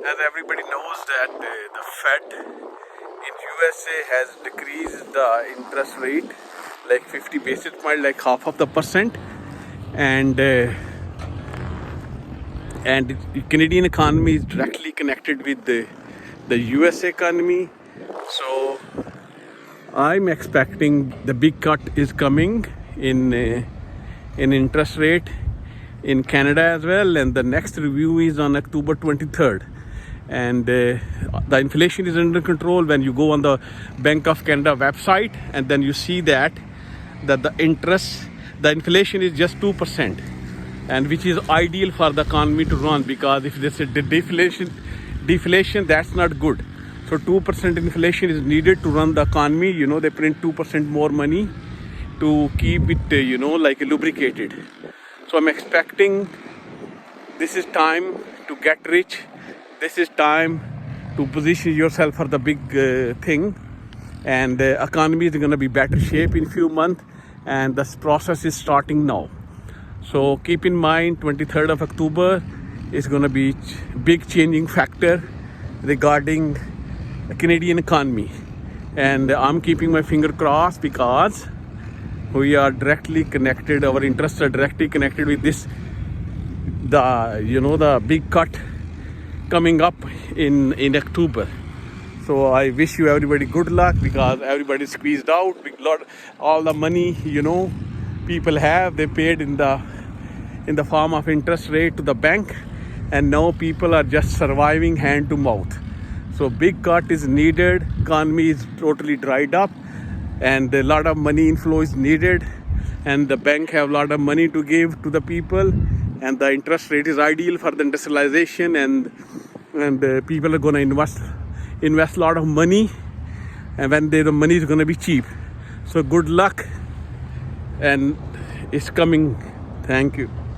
As everybody knows that the Fed in USA has decreased the interest rate like 50 basis point, like half of the percent, and the Canadian economy is directly connected with the US economy. So I'm expecting the big cut is coming in interest rate in Canada as well, and the next review is on October 23rd. And the inflation is under control. When you go on the Bank of Canada website, and then you see that the inflation is just 2%, and which is ideal for the economy to run, because if there's a deflation, that's not good. So 2% inflation is needed to run the economy. You know, they print 2% more money to keep it, like lubricated. So I'm expecting this is time to get rich. This is time to position yourself for the big thing. And the economy is going to be better shape in few months. And this process is starting now. So keep in mind, 23rd of October is going to be big changing factor regarding the Canadian economy. And I'm keeping my finger crossed, because we are directly connected, our interests are directly connected with this, the big cut coming up in October. So I wish you everybody good luck, because everybody squeezed out. All the money, people have, they paid in the form of interest rate to the bank, and now people are just surviving hand to mouth. So big cut is needed. Economy is totally dried up, and a lot of money inflow is needed, and the bank have a lot of money to give to the people, and the interest rate is ideal for the industrialization, and people are going to invest a lot of money, and when the money is going to be cheap. So good luck, and it's coming. Thank you.